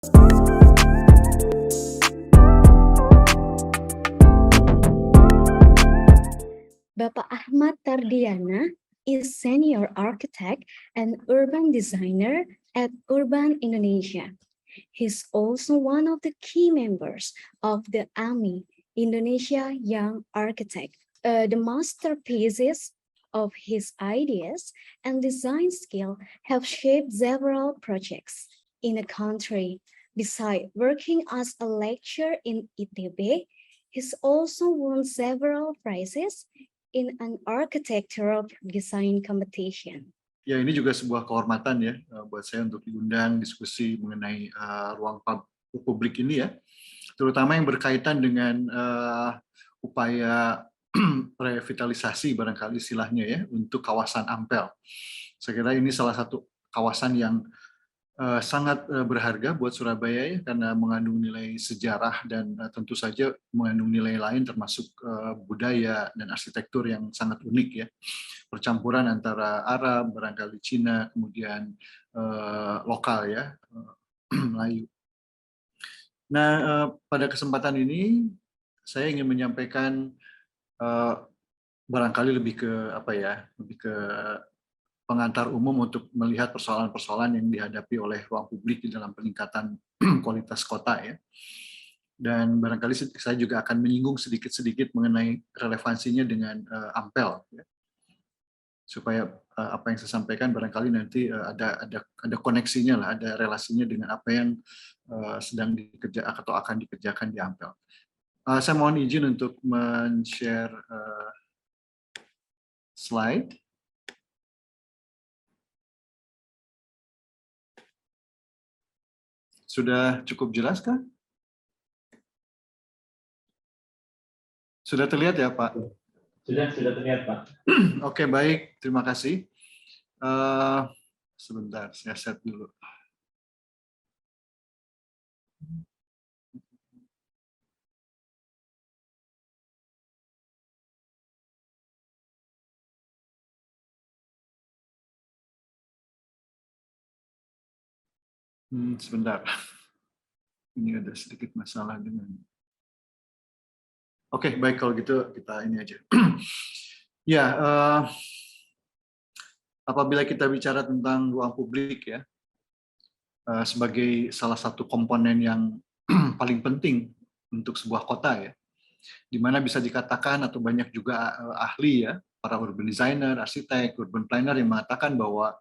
Bapak Ahmad Tardiana is senior architect and urban designer at Urban Indonesia. He's also one of the key members of the AMI, Indonesia Young Architect. The masterpieces of his ideas and design skill have shaped several projects in the country. Besides working as a lecturer in ITB, he's also won several prizes in an architectural design competition. Ya, ini juga sebuah kehormatan ya buat saya untuk diundang diskusi mengenai ruang publik ini ya, terutama yang berkaitan dengan upaya revitalisasi barangkali istilahnya ya untuk kawasan Ampel. Saya kira ini salah satu kawasan yang sangat berharga buat Surabaya ya, karena mengandung nilai sejarah dan tentu saja mengandung nilai lain termasuk budaya dan arsitektur yang sangat unik ya. Percampuran antara Arab, barangkali Cina, kemudian lokal ya, Melayu. Nah, pada kesempatan ini saya ingin menyampaikan barangkali lebih ke apa ya, lebih ke pengantar umum untuk melihat persoalan-persoalan yang dihadapi oleh ruang publik di dalam peningkatan kualitas kota ya. Dan barangkali saya juga akan menyinggung sedikit-sedikit mengenai relevansinya dengan Ampel ya. Supaya apa yang saya sampaikan barangkali nanti ada koneksinya lah, ada relasinya dengan apa yang sedang dikerjakan atau akan dikerjakan di Ampel. Saya mohon izin untuk men-share slide. Sudah cukup jelas kah? Sudah terlihat ya, Pak? Sudah terlihat, Pak. Oke, baik. Terima kasih. Sebentar, saya set dulu. Sebentar. Ini ada sedikit masalah dengan... Oke, baik kalau gitu kita ini aja. Ya, apabila kita bicara tentang ruang publik ya, sebagai salah satu komponen yang paling penting untuk sebuah kota ya, di mana bisa dikatakan atau banyak juga ahli ya, para urban designer, arsitek, urban planner yang mengatakan bahwa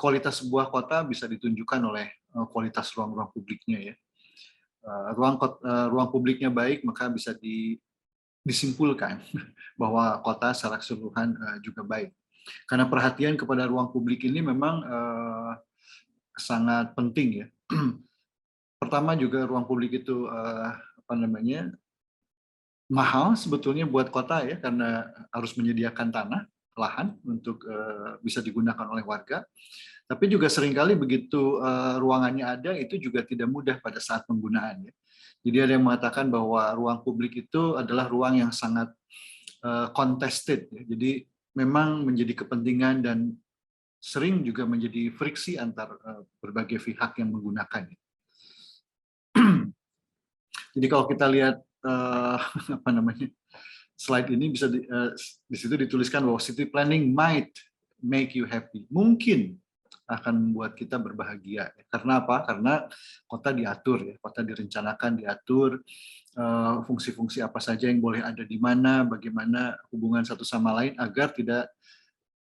kualitas sebuah kota bisa ditunjukkan oleh kualitas ruang-ruang publiknya ya. Ruang publiknya baik, maka bisa disimpulkan bahwa kota secara keseluruhan juga baik. Karena perhatian kepada ruang publik ini memang sangat penting ya. Pertama juga ruang publik itu mahal sebetulnya buat kota ya, karena harus menyediakan tanah, lahan untuk bisa digunakan oleh warga. Tapi juga seringkali begitu ruangannya ada, itu juga tidak mudah pada saat penggunaan. Ya. Jadi ada yang mengatakan bahwa ruang publik itu adalah ruang yang sangat contested. Ya. Jadi memang menjadi kepentingan dan sering juga menjadi friksi antar berbagai pihak yang menggunakannya. Jadi kalau kita lihat slide ini bisa di situ dituliskan bahwa city planning might make you happy. Mungkin akan membuat kita berbahagia. Karena apa? Karena kota diatur, ya, kota direncanakan, diatur, fungsi-fungsi apa saja yang boleh ada di mana, bagaimana hubungan satu sama lain agar tidak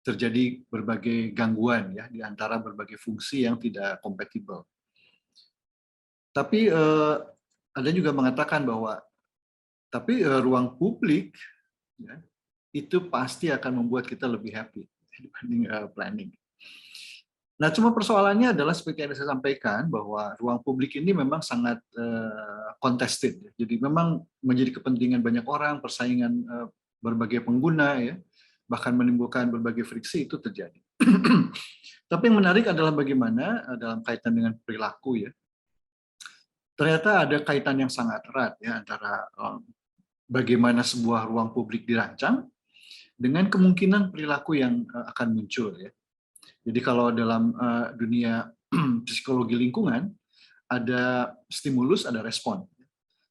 terjadi berbagai gangguan ya di antara berbagai fungsi yang tidak kompatibel. Tapi ada juga mengatakan bahwa ruang publik ya, itu pasti akan membuat kita lebih happy dibanding planning. Nah, cuma persoalannya adalah seperti yang saya sampaikan bahwa ruang publik ini memang sangat contested. Jadi memang menjadi kepentingan banyak orang, persaingan berbagai pengguna, ya, bahkan menimbulkan berbagai friksi itu terjadi. Tapi yang menarik adalah bagaimana dalam kaitan dengan perilaku, ya. Ternyata ada kaitan yang sangat erat ya antara bagaimana sebuah ruang publik dirancang dengan kemungkinan perilaku yang akan muncul, ya. Jadi kalau dalam dunia psikologi lingkungan, ada stimulus, ada respon.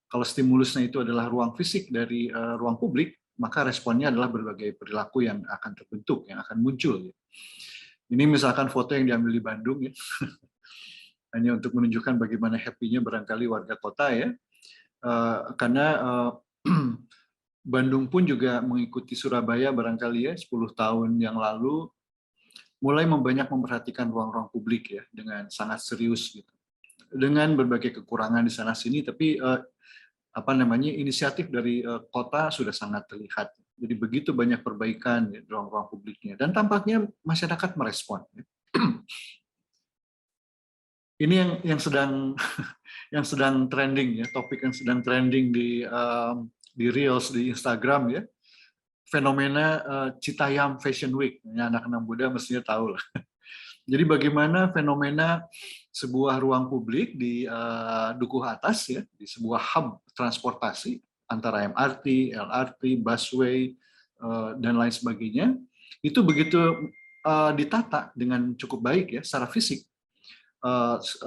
Kalau stimulusnya itu adalah ruang fisik dari ruang publik, maka responnya adalah berbagai perilaku yang akan terbentuk, yang akan muncul. Ini misalkan foto yang diambil di Bandung, ya. Hanya untuk menunjukkan bagaimana happy-nya barangkali warga kota, ya. Karena Bandung pun juga mengikuti Surabaya barangkali ya 10 tahun yang lalu mulai memperhatikan ruang-ruang publik ya dengan sangat serius gitu. Dengan berbagai kekurangan di sana sini, tapi inisiatif dari kota sudah sangat terlihat. Jadi begitu banyak perbaikan di ruang-ruang publiknya dan tampaknya masyarakat merespon. Ini yang sedang yang sedang trending ya, topik yang sedang trending di Reels di Instagram ya. Fenomena Citayam Fashion Week. Anak-anak muda mestinya tahu lah. Jadi bagaimana fenomena sebuah ruang publik di Dukuh Atas ya, di sebuah hub transportasi antara MRT, LRT, busway dan lain sebagainya, itu begitu ditata dengan cukup baik ya secara fisik.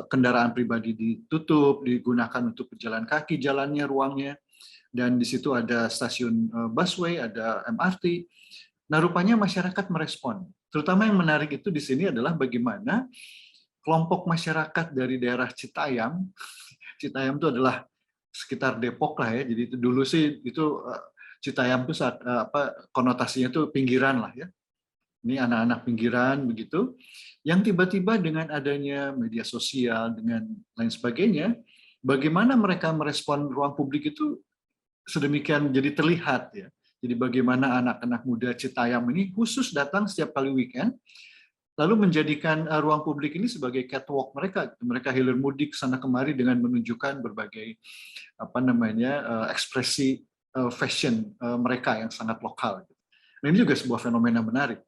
Kendaraan pribadi ditutup, digunakan untuk pejalan kaki jalannya, ruangnya, dan di situ ada stasiun busway, ada MRT. Nah, rupanya masyarakat merespon. Terutama yang menarik itu di sini adalah bagaimana kelompok masyarakat dari daerah Citayam. Citayam itu adalah sekitar Depok lah ya. Jadi itu dulu sih itu Citayam itu konotasinya itu pinggiran lah ya. Ini anak-anak pinggiran begitu. Yang tiba-tiba dengan adanya media sosial dengan lain sebagainya, bagaimana mereka merespon ruang publik itu sedemikian jadi terlihat ya. Jadi bagaimana anak-anak muda Citayam ini khusus datang setiap kali weekend, lalu menjadikan ruang publik ini sebagai catwalk mereka. Mereka hilir mudik sana kemari dengan menunjukkan berbagai ekspresi fashion mereka yang sangat lokal. Nah, ini juga sebuah fenomena menarik.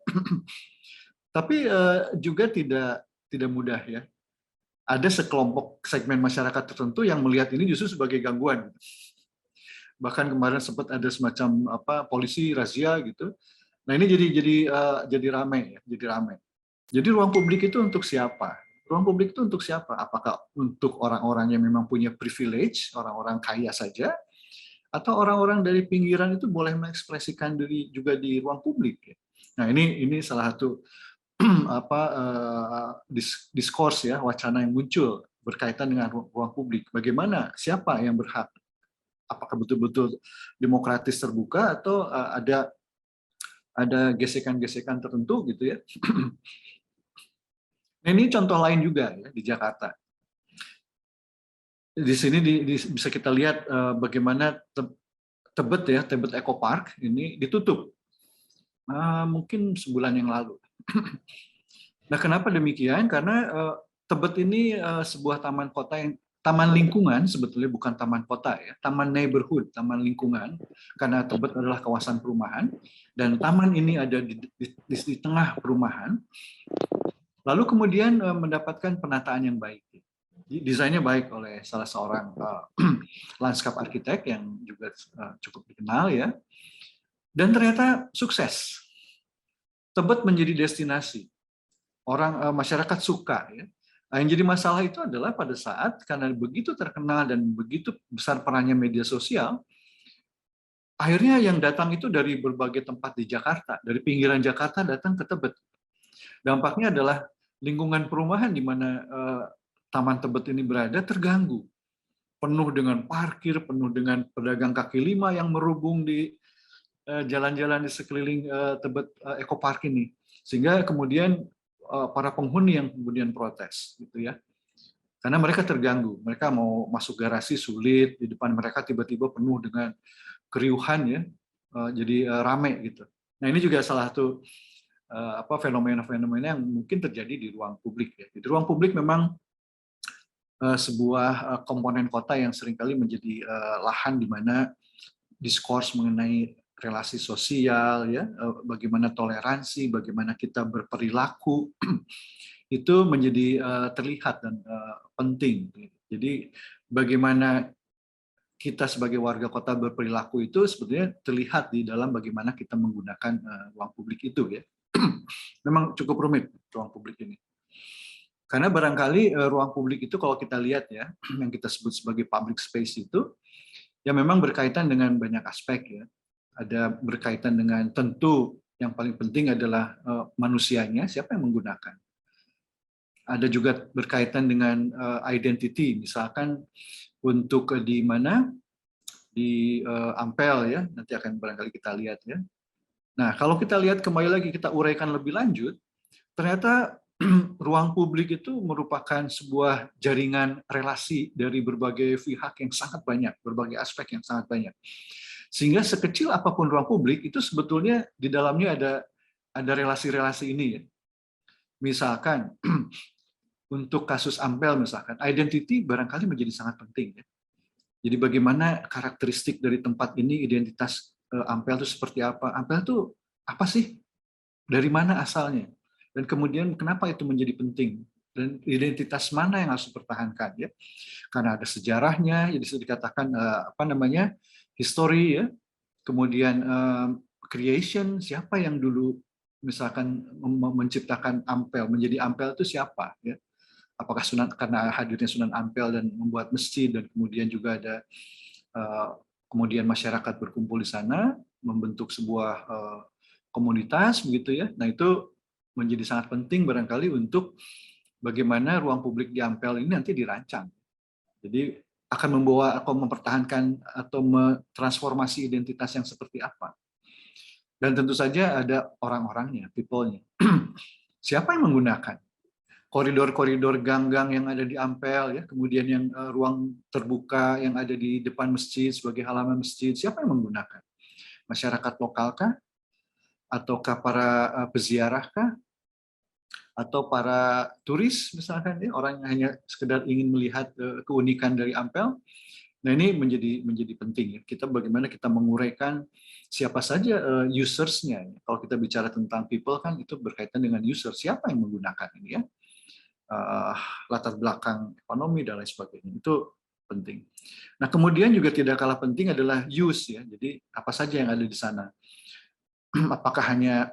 Tapi juga tidak mudah ya. Ada sekelompok segmen masyarakat tertentu yang melihat ini justru sebagai gangguan. Bahkan kemarin sempat ada semacam polisi razia gitu. Nah, ini jadi ramai ya, jadi ramai. Jadi ruang publik itu untuk siapa? Ruang publik itu untuk siapa? Apakah untuk orang-orang yang memang punya privilege, orang-orang kaya saja, atau orang-orang dari pinggiran itu boleh mengekspresikan diri juga di ruang publik? Nah, ini salah satu diskurs ya, wacana yang muncul berkaitan dengan ruang publik. Bagaimana? Siapa yang berhak? Apakah betul-betul demokratis terbuka atau ada gesekan-gesekan tertentu gitu ya. Nah, ini contoh lain juga ya di Jakarta. Di sini bisa kita lihat bagaimana Tebet Eco Park ini ditutup. Mungkin sebulan yang lalu. Nah, kenapa demikian? Karena Tebet ini sebuah taman kota yang taman lingkungan, sebetulnya bukan taman kota ya, taman neighborhood, taman lingkungan, karena Tebet adalah kawasan perumahan, dan taman ini ada di tengah perumahan, lalu kemudian mendapatkan penataan yang baik. Desainnya baik oleh salah seorang landscape arsitek yang juga cukup dikenal ya, dan ternyata sukses. Tebet menjadi destinasi, masyarakat suka ya. Nah, yang jadi masalah itu adalah pada saat karena begitu terkenal dan begitu besar perannya media sosial, akhirnya yang datang itu dari berbagai tempat di Jakarta, dari pinggiran Jakarta datang ke Tebet. Dampaknya adalah lingkungan perumahan di mana Taman Tebet ini berada terganggu, penuh dengan parkir, penuh dengan pedagang kaki lima yang merubung di jalan-jalan di sekeliling Tebet Eco Park ini, sehingga kemudian para penghuni yang kemudian protes gitu ya, karena mereka terganggu, mereka mau masuk garasi sulit, di depan mereka tiba-tiba penuh dengan keriuhan ya, jadi ramai gitu. Nah, ini juga salah satu fenomena-fenomena yang mungkin terjadi di ruang publik ya. Di ruang publik memang sebuah komponen kota yang seringkali menjadi lahan di mana diskurs mengenai relasi sosial ya, bagaimana toleransi, bagaimana kita berperilaku itu menjadi terlihat dan penting. Jadi bagaimana kita sebagai warga kota berperilaku itu sebetulnya terlihat di dalam bagaimana kita menggunakan ruang publik itu ya. Memang cukup rumit ruang publik ini. Karena barangkali ruang publik itu kalau kita lihat ya, yang kita sebut sebagai public space itu, ya memang berkaitan dengan banyak aspek ya. Ada berkaitan dengan tentu yang paling penting adalah manusianya, siapa yang menggunakan. Ada juga berkaitan dengan identity, misalkan untuk di mana di Ampel ya, nanti akan barangkali kita lihat ya. Nah, kalau kita lihat kembali lagi kita uraikan lebih lanjut, ternyata ruang publik itu merupakan sebuah jaringan relasi dari berbagai pihak yang sangat banyak, berbagai aspek yang sangat banyak. Sehingga sekecil apapun ruang publik itu sebetulnya di dalamnya ada relasi-relasi ini ya. Misalkan untuk kasus Ampel misalkan, identity barangkali menjadi sangat penting ya. Jadi bagaimana karakteristik dari tempat ini, identitas Ampel itu seperti apa? Ampel itu apa sih? Dari mana asalnya? Dan kemudian kenapa itu menjadi penting? Dan identitas mana yang harus dipertahankan ya? Karena ada sejarahnya, jadi bisa dikatakan apa namanya? History ya. Kemudian creation, siapa yang dulu misalkan menciptakan Ampel, menjadi Ampel itu siapa ya? Apakah karena hadirnya Sunan Ampel dan membuat masjid, dan kemudian juga ada kemudian masyarakat berkumpul di sana membentuk sebuah komunitas begitu ya. Nah, itu menjadi sangat penting barangkali untuk bagaimana ruang publik di Ampel ini nanti dirancang. Jadi akan membawa atau mempertahankan atau mentransformasi identitas yang seperti apa. Dan tentu saja ada orang-orangnya, people-nya. Siapa yang menggunakan? Koridor-koridor gang-gang yang ada di Ampel, ya, kemudian yang ruang terbuka yang ada di depan masjid sebagai halaman masjid, siapa yang menggunakan? Masyarakat lokalkah? Ataukah para peziarahkah? Atau para turis misalkan, ya, orang yang hanya sekedar ingin melihat keunikan dari Ampel? Nah, ini menjadi penting ya. Kita bagaimana kita menguraikan siapa saja usersnya. Kalau kita bicara tentang people kan itu berkaitan dengan user, siapa yang menggunakan ini ya. Latar belakang ekonomi dan lain sebagainya, itu penting. Nah, kemudian juga tidak kalah penting adalah use ya. Jadi apa saja yang ada di sana. Apakah hanya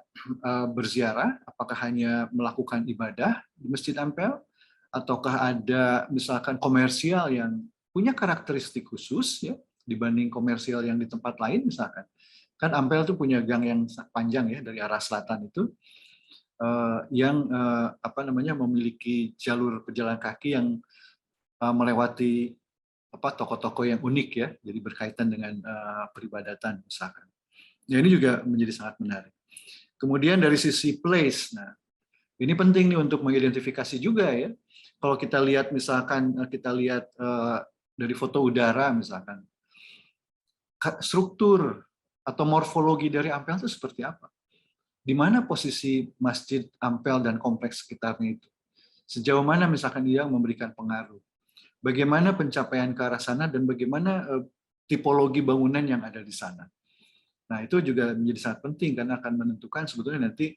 berziarah, apakah hanya melakukan ibadah di Masjid Ampel, ataukah ada misalkan komersial yang punya karakteristik khusus ya dibanding komersial yang di tempat lain misalkan. Kan Ampel itu punya gang yang panjang ya dari arah selatan itu. Yang apa namanya memiliki jalur pejalan kaki yang melewati toko-toko yang unik ya, jadi berkaitan dengan peribadatan misalkan. Ya, ini juga menjadi sangat menarik. Kemudian dari sisi place, nah ini penting nih untuk mengidentifikasi juga ya. Kalau kita lihat misalkan dari foto udara misalkan, struktur atau morfologi dari Ampel itu seperti apa? Di mana posisi Masjid Ampel dan kompleks sekitarnya itu? Sejauh mana misalkan dia memberikan pengaruh? Bagaimana pencapaian ke arah sana dan bagaimana tipologi bangunan yang ada di sana? Nah, itu juga menjadi sangat penting karena akan menentukan sebetulnya nanti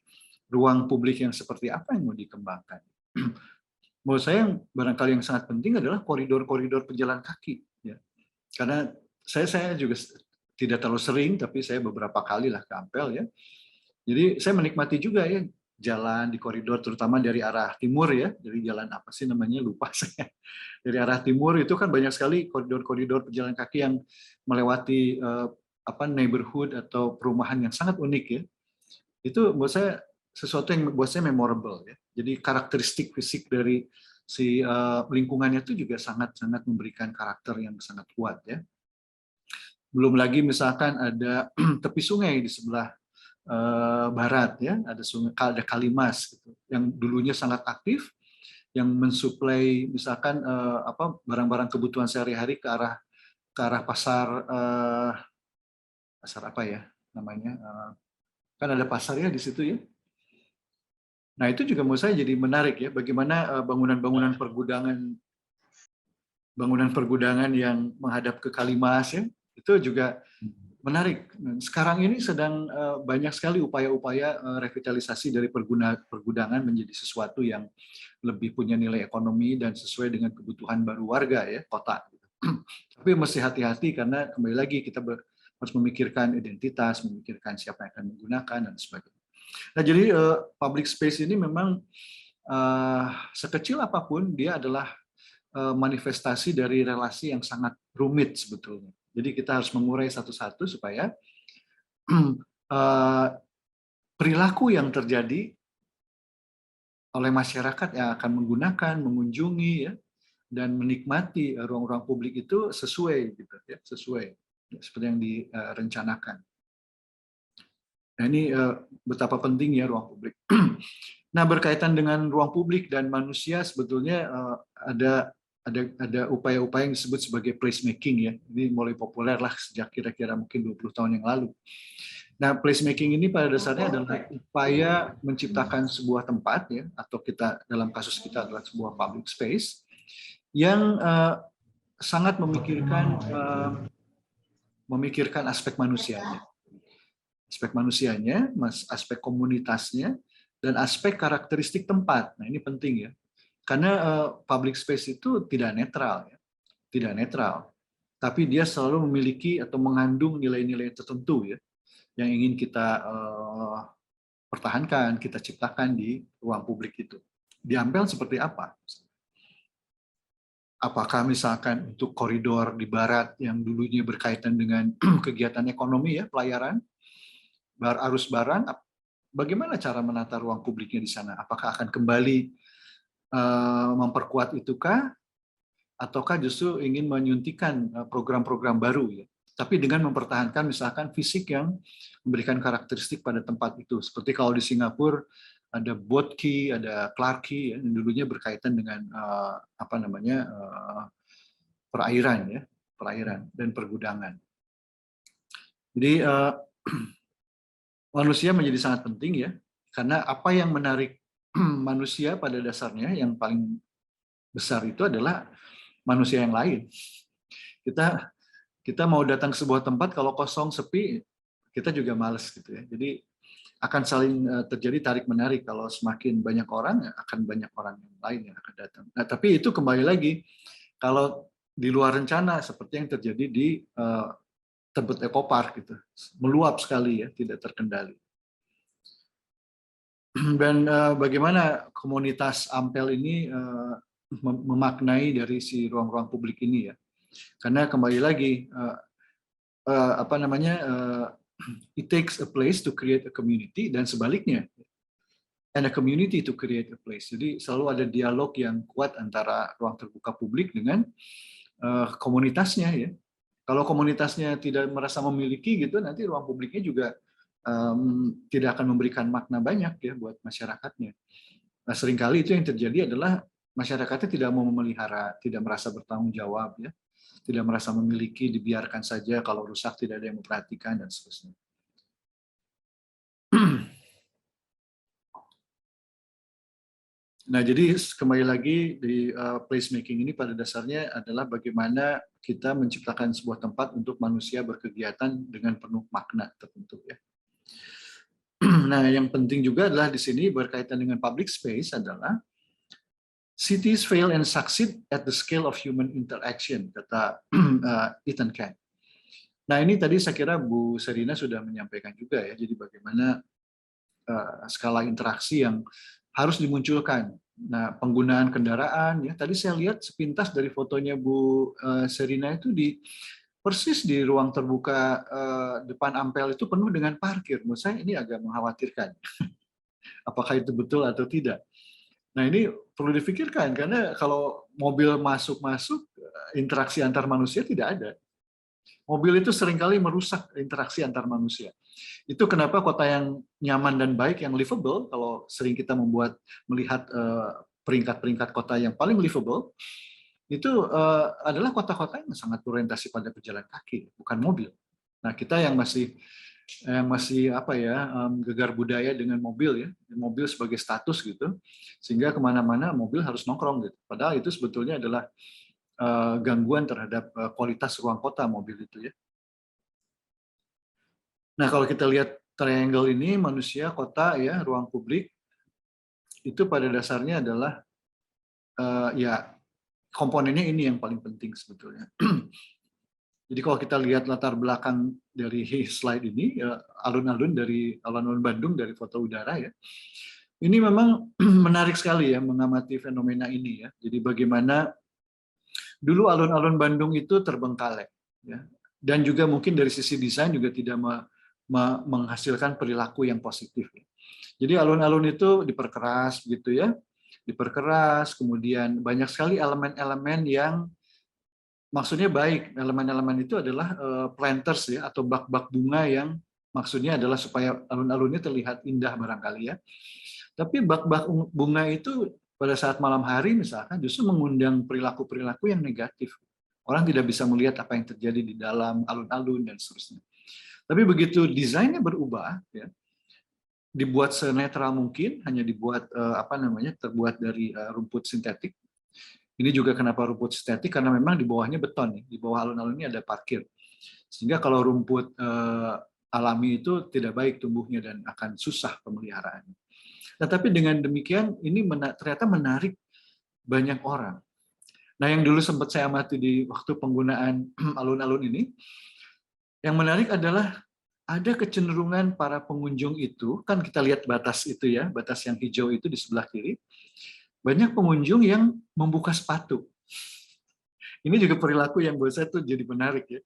ruang publik yang seperti apa yang mau dikembangkan. Menurut saya yang barangkali yang sangat penting adalah koridor-koridor pejalan kaki. Ya. Karena saya juga tidak terlalu sering, tapi saya beberapa kali lah ke Ampel ya. Jadi saya menikmati juga ya jalan di koridor, terutama dari arah timur ya, dari jalan apa sih namanya lupa saya. Dari arah timur itu kan banyak sekali koridor-koridor pejalan kaki yang melewati neighborhood atau perumahan yang sangat unik ya. Itu buat saya sesuatu yang buat saya memorable ya. Jadi karakteristik fisik dari si lingkungannya itu juga sangat-sangat memberikan karakter yang sangat kuat ya. Belum lagi misalkan ada tepi sungai di sebelah barat ya, ada Kalimas gitu, yang dulunya sangat aktif, yang mensuplai misalkan barang-barang kebutuhan sehari-hari ke arah pasar pasar apa ya namanya, kan ada pasar ya di situ ya. Nah, itu juga menurut saya jadi menarik ya, bagaimana bangunan pergudangan yang menghadap ke Kalimas ya, itu juga menarik. Sekarang ini sedang banyak sekali upaya-upaya revitalisasi dari pergudangan menjadi sesuatu yang lebih punya nilai ekonomi dan sesuai dengan kebutuhan baru warga ya, kota. Tapi mesti hati-hati karena kembali lagi kita harus memikirkan identitas, memikirkan siapa yang akan menggunakan dan sebagainya. Nah, jadi public space ini memang sekecil apapun dia adalah manifestasi dari relasi yang sangat rumit sebetulnya. Jadi kita harus mengurai satu-satu supaya perilaku yang terjadi oleh masyarakat yang akan menggunakan, mengunjungi, ya, dan menikmati ruang-ruang publik itu sesuai, gitu, ya, sesuai seperti yang direncanakan. Nah, ini betapa pentingnya ruang publik. Nah, berkaitan dengan ruang publik dan manusia, sebetulnya ada upaya-upaya yang disebut sebagai placemaking, ya. Ini mulai populer lah sejak kira-kira mungkin 20 tahun yang lalu. Nah, placemaking ini pada dasarnya adalah upaya menciptakan sebuah tempat, ya, atau kita dalam kasus kita adalah sebuah public space yang sangat memikirkan aspek manusianya. Aspek komunitasnya, dan aspek karakteristik tempat. Nah, ini penting, ya. Karena public space itu tidak netral, ya. Tidak netral. Tapi dia selalu memiliki atau mengandung nilai-nilai tertentu, ya, yang ingin kita pertahankan, kita ciptakan di ruang publik itu. Di Ampel seperti apa? Apakah misalkan untuk koridor di barat yang dulunya berkaitan dengan kegiatan ekonomi, ya, pelayaran, arus barang, bagaimana cara menata ruang publiknya di sana? Apakah akan kembali memperkuat itukah? Ataukah justru ingin menyuntikkan program-program baru, ya? Tapi dengan mempertahankan misalkan fisik yang memberikan karakteristik pada tempat itu. Seperti kalau di Singapura ada Boat Quay, ada Clarke Quay, ya, yang dulunya berkaitan dengan perairan, ya, perairan dan pergudangan. Jadi manusia menjadi sangat penting, ya, karena apa yang menarik manusia pada dasarnya yang paling besar itu adalah manusia yang lain. Kita mau datang ke sebuah tempat kalau kosong sepi kita juga males, gitu, ya. Jadi akan saling terjadi tarik menarik. Kalau semakin banyak orang, akan banyak orang yang lain yang akan datang. Nah, tapi itu kembali lagi kalau di luar rencana seperti yang terjadi di Tebet Eco Park, gitu, meluap sekali, ya, tidak terkendali. Dan bagaimana komunitas Ampel ini memaknai dari si ruang-ruang publik ini, ya? Karena kembali lagi it takes a place to create a community, dan sebaliknya, and a community to create a place. Jadi selalu ada dialog yang kuat antara ruang terbuka publik dengan komunitasnya, ya. Kalau komunitasnya tidak merasa memiliki, gitu, nanti ruang publiknya juga tidak akan memberikan makna banyak, ya, buat masyarakatnya. Nah, seringkali itu yang terjadi adalah masyarakatnya tidak mau memelihara, tidak merasa bertanggung jawab, ya, tidak merasa memiliki, dibiarkan saja, kalau rusak tidak ada yang memperhatikan, dan seterusnya. Nah, jadi kembali lagi di placemaking ini pada dasarnya adalah bagaimana kita menciptakan sebuah tempat untuk manusia berkegiatan dengan penuh makna tertentu, ya. Nah, yang penting juga adalah di sini berkaitan dengan public space adalah cities fail and succeed at the scale of human interaction, kata Ethan Kent. Nah, ini tadi saya kira Bu Serina sudah menyampaikan juga, ya. Jadi bagaimana skala interaksi yang harus dimunculkan. Nah, penggunaan kendaraan, ya, tadi saya lihat sepintas dari fotonya Bu Serina itu persis di ruang terbuka depan Ampel itu penuh dengan parkir. Menurut saya ini agak mengkhawatirkan. Apakah itu betul atau tidak? Nah, ini perlu difikirkan karena kalau mobil masuk interaksi antar manusia tidak ada. Mobil itu seringkali merusak interaksi antar manusia. Itu kenapa kota yang nyaman dan baik, yang livable, kalau sering kita melihat peringkat-peringkat kota yang paling livable, itu adalah kota-kota yang sangat berorientasi pada pejalan kaki, bukan mobil. Nah, kita yang masih gegar budaya dengan mobil, ya, mobil sebagai status, gitu, sehingga kemana-mana mobil harus nongkrong, gitu. Padahal itu sebetulnya adalah gangguan terhadap kualitas ruang kota mobil itu, ya. Nah, kalau kita lihat triangle ini, manusia, kota, ya, ruang publik, itu pada dasarnya adalah ya, komponennya ini yang paling penting sebetulnya. Jadi kalau kita lihat latar belakang dari slide ini, ya, alun-alun Bandung dari foto udara, ya, ini memang menarik sekali ya mengamati fenomena ini ya. Jadi bagaimana dulu alun-alun Bandung itu terbengkalai ya. Dan juga mungkin dari sisi desain juga tidak menghasilkan perilaku yang positif. Jadi alun-alun itu diperkeras gitu ya. Diperkeras, kemudian banyak sekali elemen-elemen yang maksudnya baik. Elemen-elemen itu adalah planters ya atau bak-bak bunga yang maksudnya adalah supaya alun-alunnya terlihat indah barangkali ya. Tapi bak-bak bunga itu pada saat malam hari misalkan justru mengundang perilaku-perilaku yang negatif. Orang tidak bisa melihat apa yang terjadi di dalam alun-alun dan seterusnya. Tapi begitu desainnya berubah, ya, dibuat senetral mungkin, hanya dibuat terbuat dari rumput sintetik. Ini juga kenapa rumput sintetik, karena memang di bawahnya beton, di bawah alun-alun ini ada parkir. Sehingga kalau rumput alami itu tidak baik tumbuhnya dan akan susah pemeliharaannya. Nah, tapi dengan demikian ini ternyata menarik banyak orang. Nah, yang dulu sempat saya amati di waktu penggunaan alun-alun ini, yang menarik adalah ada kecenderungan para pengunjung itu, kan kita lihat batas itu ya, batas yang hijau itu di sebelah kiri, banyak pengunjung yang membuka sepatu. Ini juga perilaku yang buat saya tuh jadi menarik ya.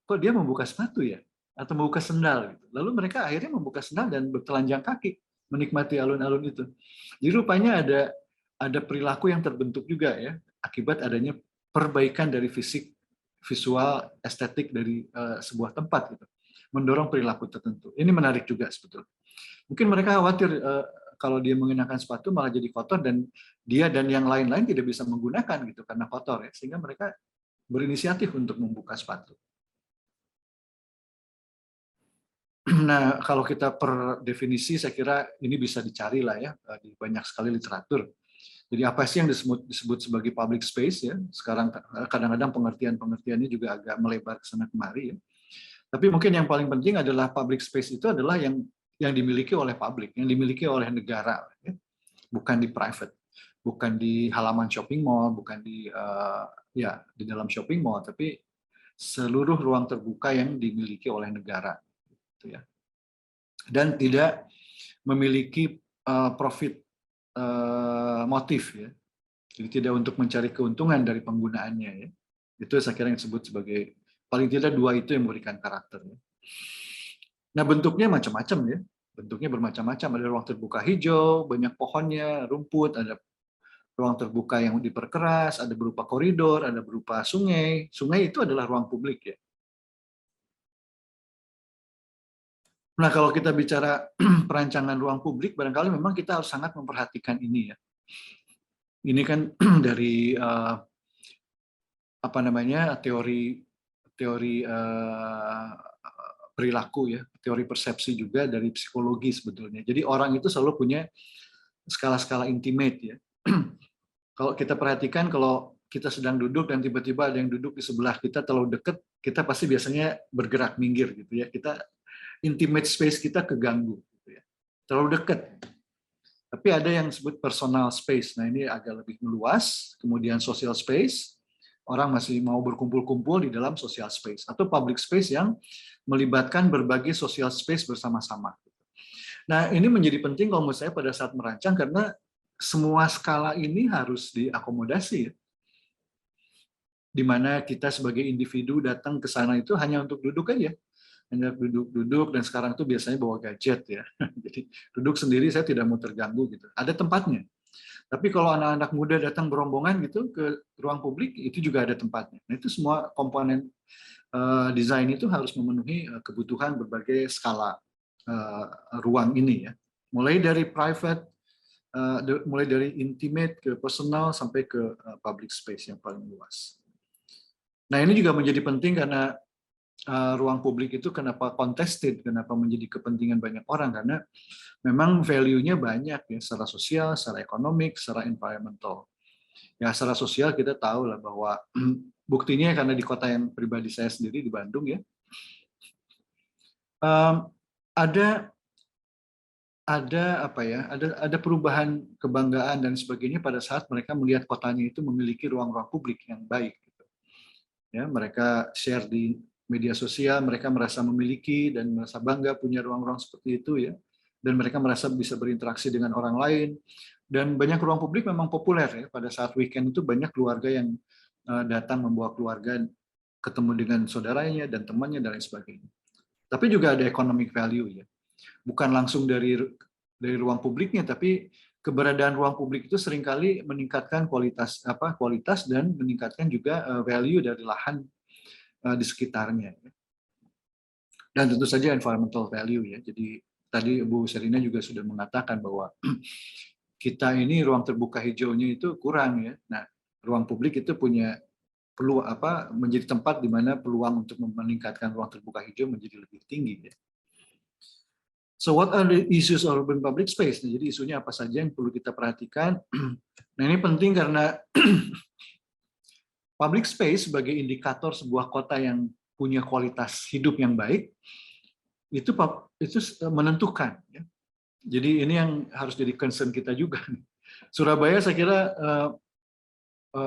Kok dia membuka sepatu ya? Atau membuka sendal gitu. Lalu mereka akhirnya membuka sendal dan bertelanjang kaki menikmati alun-alun itu. Jadi rupanya ada perilaku yang terbentuk juga ya akibat adanya perbaikan dari fisik, visual, estetik dari sebuah tempat gitu. Mendorong perilaku tertentu. Ini menarik juga sebetulnya. Mungkin mereka khawatir kalau dia mengenakan sepatu malah jadi kotor dan dia dan yang lain-lain tidak bisa menggunakan gitu karena kotor ya, sehingga mereka berinisiatif untuk membuka sepatu. Nah, kalau kita per definisi saya kira ini bisa dicari lah ya di banyak sekali literatur. Jadi apa sih yang disebut sebagai public space ya? Sekarang kadang-kadang pengertiannya juga agak melebar ke sana kemari ya. Tapi mungkin yang paling penting adalah public space itu adalah yang dimiliki oleh publik, yang dimiliki oleh negara, ya. Bukan di private, bukan di halaman shopping mall, bukan di di dalam shopping mall, tapi seluruh ruang terbuka yang dimiliki oleh negara, gitu ya. Dan tidak memiliki profit motif, ya. Jadi tidak untuk mencari keuntungan dari penggunaannya, ya. Itu saya kira yang disebut sebagai paling tidak dua itu yang memberikan karakter. Ya. Nah bentuknya macam-macam ya, bentuknya bermacam-macam. Ada ruang terbuka hijau, banyak pohonnya, rumput, ada ruang terbuka yang diperkeras, ada berupa koridor, ada berupa sungai. Sungai itu adalah ruang publik ya. Nah kalau kita bicara perancangan ruang publik, barangkali memang kita harus sangat memperhatikan ini ya. Ini kan dari teori perilaku ya, teori persepsi juga dari psikologi sebetulnya. Jadi orang itu selalu punya skala-skala intimate ya. Kalau kita perhatikan kalau kita sedang duduk dan tiba-tiba ada yang duduk di sebelah kita terlalu dekat, kita pasti biasanya bergerak minggir gitu ya. Kita intimate space kita keganggu gitu ya. Terlalu dekat. Tapi ada yang disebut personal space. Nah, ini agak lebih meluas, kemudian social space. Orang masih mau berkumpul-kumpul di dalam social space atau public space yang melibatkan berbagai social space bersama-sama. Nah, ini menjadi penting kalau menurut saya pada saat merancang karena semua skala ini harus diakomodasi. Di mana kita sebagai individu datang ke sana itu hanya untuk duduk aja. Hanya duduk dan sekarang itu biasanya bawa gadget ya. Jadi duduk sendiri saya tidak mau terganggu gitu. Ada tempatnya. Tapi kalau anak-anak muda datang berombongan gitu ke ruang publik, itu juga ada tempatnya. Nah, itu semua komponen desain itu harus memenuhi kebutuhan berbagai skala ruang ini ya. Mulai dari private, mulai dari intimate ke personal sampai ke public space yang paling luas. Nah, ini juga menjadi penting karena ruang publik itu kenapa contested, kenapa menjadi kepentingan banyak orang karena memang value-nya banyak ya, secara sosial, secara ekonomik, secara environmental. Ya, secara sosial kita tahu lah bahwa buktinya karena di kota yang pribadi saya sendiri di Bandung ya, ada perubahan kebanggaan dan sebagainya pada saat mereka melihat kotanya itu memiliki ruang-ruang publik yang baik. Gitu. Ya, mereka share di media sosial, mereka merasa memiliki dan merasa bangga punya ruang-ruang seperti itu ya. dan mereka merasa bisa berinteraksi dengan orang lain. Dan banyak ruang publik memang populer ya, pada saat weekend itu banyak keluarga yang datang membawa keluarga ketemu dengan saudaranya dan temannya dan lain sebagainya. Tapi juga ada economic value ya, bukan langsung dari ruang publiknya, tapi keberadaan ruang publik itu seringkali meningkatkan kualitas dan meningkatkan juga value dari lahan di sekitarnya. Dan tentu saja environmental value ya. Jadi tadi Bu Serina juga sudah mengatakan bahwa kita ini ruang terbuka hijaunya itu kurang ya. Nah, ruang publik itu punya menjadi tempat di mana peluang untuk meningkatkan ruang terbuka hijau menjadi lebih tinggi ya. So what are the issues of urban public space? Nah, jadi isunya apa saja yang perlu kita perhatikan? Nah, ini penting karena public space sebagai indikator sebuah kota yang punya kualitas hidup yang baik itu menentukan. Ya. Jadi ini yang harus jadi concern kita juga. Surabaya saya kira